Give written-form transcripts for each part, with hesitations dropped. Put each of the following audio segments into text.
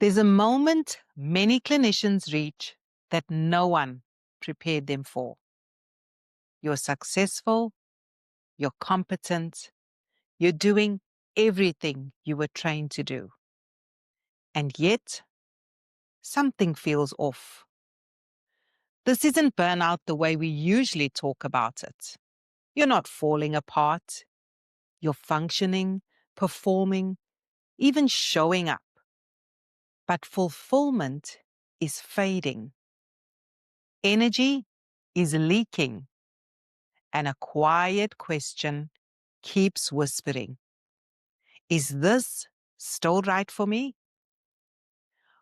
There's a moment many clinicians reach that no one prepared them for. You're successful, you're competent, you're doing everything you were trained to do. And yet, something feels off. This isn't burnout the way we usually talk about it. You're not falling apart. You're functioning, performing, even showing up. But fulfillment is fading. Energy is leaking. And a quiet question keeps whispering, is this still right for me?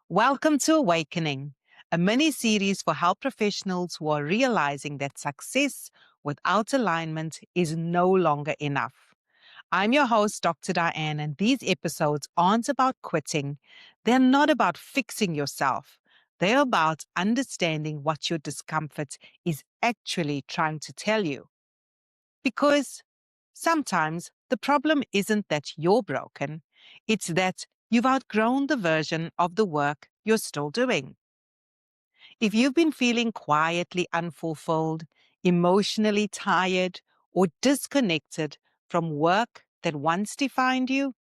Welcome to Awakening, a mini-series for health professionals who are realizing that success without alignment is no longer enough. I'm your host, Dr. Diane, and these episodes aren't about quitting. They're not about fixing yourself. They're about understanding what your discomfort is actually trying to tell you. Because sometimes the problem isn't that you're broken, it's that you've outgrown the version of the work you're still doing. If you've been feeling quietly unfulfilled, emotionally tired, or disconnected from work that once defined you,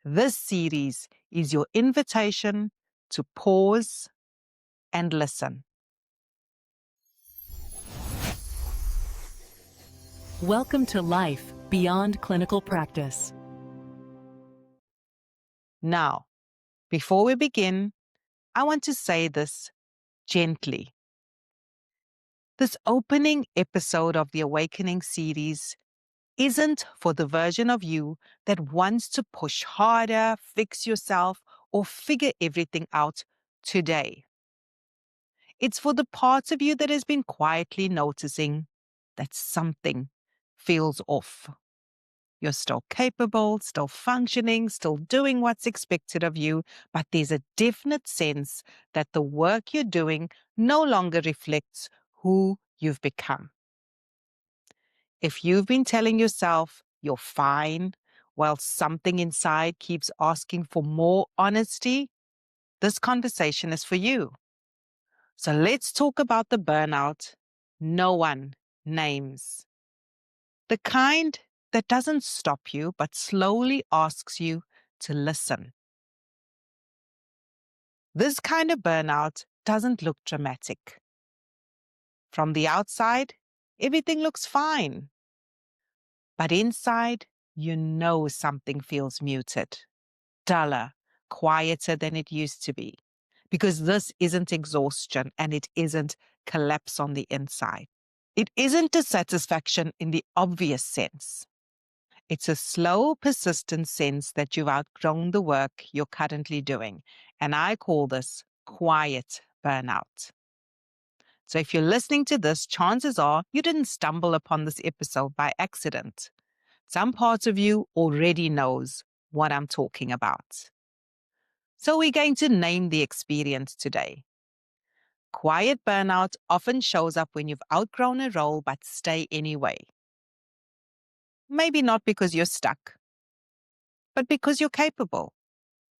this series is your invitation to pause and listen. Welcome to Life Beyond Clinical Practice. Now, before we begin, I want to say this gently. This opening episode of the Awakening series isn't for the version of you that wants to push harder, fix yourself, or figure everything out today. It's for the parts of you that has been quietly noticing that something feels off. You're still capable, still functioning, still doing what's expected of you, but there's a definite sense that the work you're doing no longer reflects who you've become. If you've been telling yourself you're fine while something inside keeps asking for more honesty, this conversation is for you. So let's talk about the burnout no one names. The kind that doesn't stop you, but slowly asks you to listen. This kind of burnout doesn't look dramatic. From the outside, everything looks fine. But inside, you know something feels muted, duller, quieter than it used to be. Because this isn't exhaustion and it isn't collapse on the inside. It isn't dissatisfaction in the obvious sense. It's a slow, persistent sense that you've outgrown the work you're currently doing. And I call this quiet burnout. So if you're listening to this, chances are you didn't stumble upon this episode by accident. Some part of you already knows what I'm talking about. So we're going to name the experience today. Quiet burnout often shows up when you've outgrown a role but stay anyway. Maybe not because you're stuck, but because you're capable.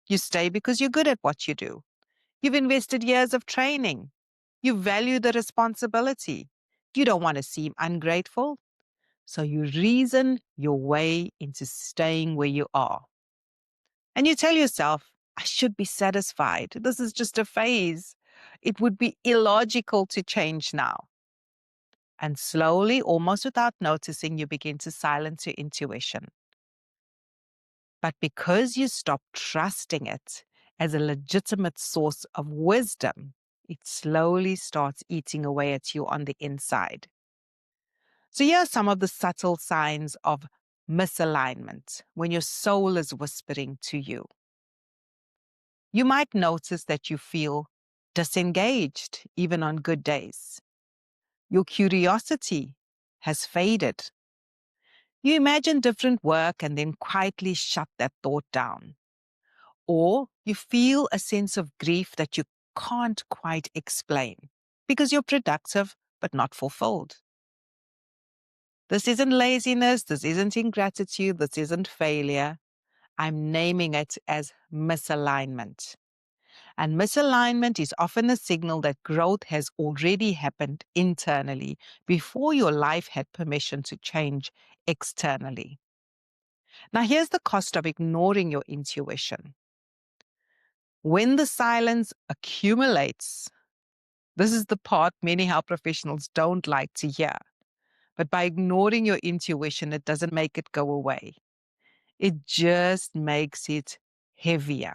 You stay because you're good at what you do. You've invested years of training. You value the responsibility. You don't want to seem ungrateful. So you reason your way into staying where you are. And you tell yourself, I should be satisfied. This is just a phase. It would be illogical to change now. And slowly, almost without noticing, you begin to silence your intuition. But because you stop trusting it as a legitimate source of wisdom, it slowly starts eating away at you on the inside. So here are some of the subtle signs of misalignment when your soul is whispering to you. You might notice that you feel disengaged even on good days. Your curiosity has faded. You imagine different work and then quietly shut that thought down. Or you feel a sense of grief that you can't quite explain because you're productive but not fulfilled. This isn't laziness, this isn't ingratitude, this isn't failure. I'm naming it as misalignment. And misalignment is often a signal that growth has already happened internally before your life had permission to change externally. Now, here's the cost of ignoring your intuition. When the silence accumulates, this is the part many health professionals don't like to hear. But by ignoring your intuition, it doesn't make it go away. It just makes it heavier.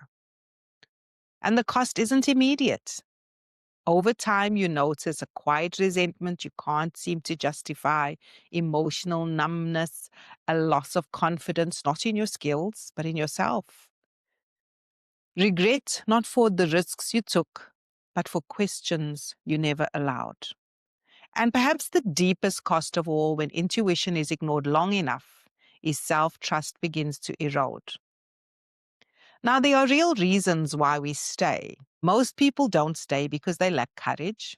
And the cost isn't immediate. Over time, you notice a quiet resentment you can't seem to justify, emotional numbness, a loss of confidence, not in your skills, but in yourself. Regret, not for the risks you took, but for questions you never allowed. And perhaps the deepest cost of all, when intuition is ignored long enough, is self-trust begins to erode. Now, there are real reasons why we stay. Most people don't stay because they lack courage.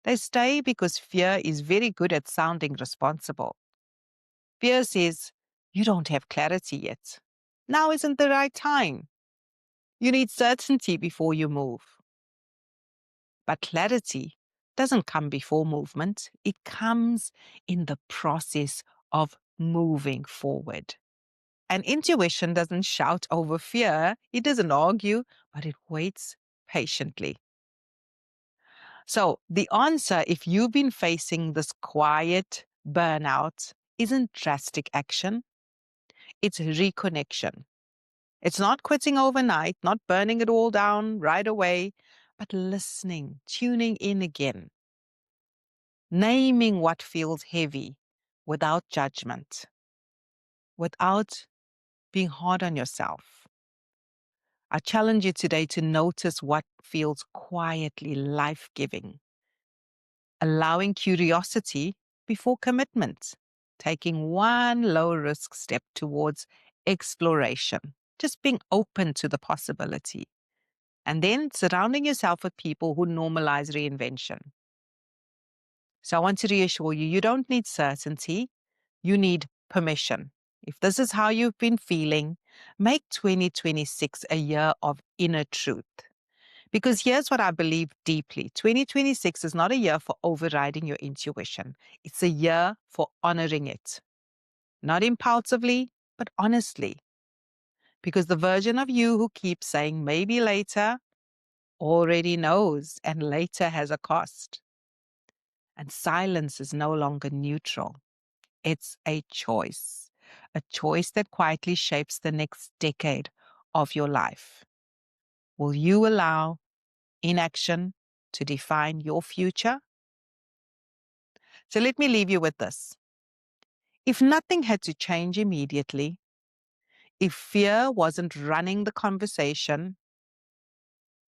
They stay because fear is very good at sounding responsible. Fear says, you don't have clarity yet. Now isn't the right time. You need certainty before you move. But clarity doesn't come before movement. It comes in the process of moving forward. And intuition doesn't shout over fear. It doesn't argue, but it waits patiently. So the answer, if you've been facing this quiet burnout, isn't drastic action. It's reconnection. It's not quitting overnight, not burning it all down right away, but listening, tuning in again, naming what feels heavy without judgment, without being hard on yourself. I challenge you today to notice what feels quietly life-giving, allowing curiosity before commitment, taking one low-risk step towards exploration, just being open to the possibility, and then surrounding yourself with people who normalize reinvention. So I want to reassure you, you don't need certainty, you need permission. If this is how you've been feeling, make 2026 a year of inner truth. Because here's what I believe deeply. 2026 is not a year for overriding your intuition. It's a year for honoring it. Not impulsively, but honestly. Because the version of you who keeps saying maybe later already knows, and later has a cost. And silence is no longer neutral. It's a choice that quietly shapes the next decade of your life. Will you allow inaction to define your future? So let me leave you with this. If nothing had to change immediately, if fear wasn't running the conversation,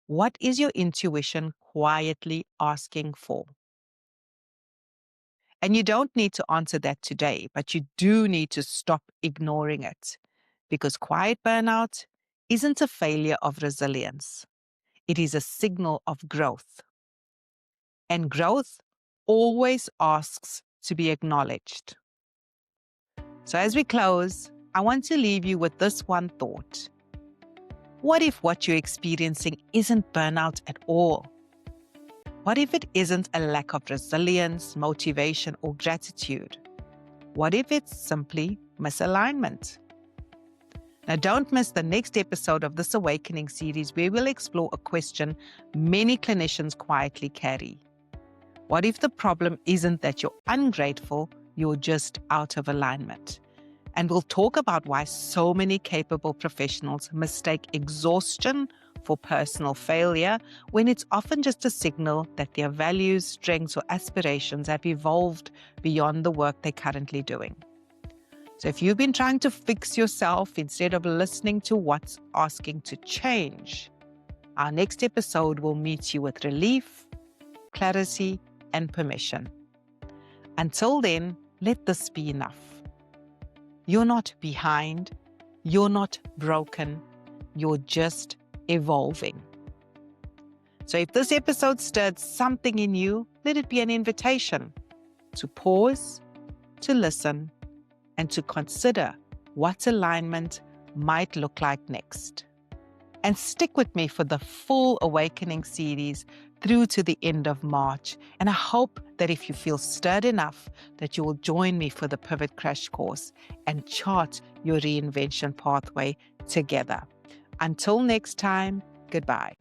what is your intuition quietly asking for? And you don't need to answer that today, but you do need to stop ignoring it. Because quiet burnout isn't a failure of resilience. It is a signal of growth. And growth always asks to be acknowledged. So as we close, I want to leave you with this one thought. What if what you're experiencing isn't burnout at all? What if it isn't a lack of resilience, motivation, or gratitude? What if it's simply misalignment? Now, don't miss the next episode of this Awakening series where we'll explore a question many clinicians quietly carry. What if the problem isn't that you're ungrateful, you're just out of alignment? And we'll talk about why so many capable professionals mistake exhaustion for personal failure when it's often just a signal that their values, strengths, or aspirations have evolved beyond the work they're currently doing. So if you've been trying to fix yourself instead of listening to what's asking to change, our next episode will meet you with relief, clarity, and permission. Until then, let this be enough. You're not behind. You're not broken. You're just evolving. So if this episode stirred something in you, let it be an invitation to pause, to listen, and to consider what alignment might look like next. and stick with me for the full Awakening series through to the end of March. And I hope that if you feel stirred enough, that you will join me for the Pivot Crash course and chart your reinvention pathway together. Until next time, goodbye.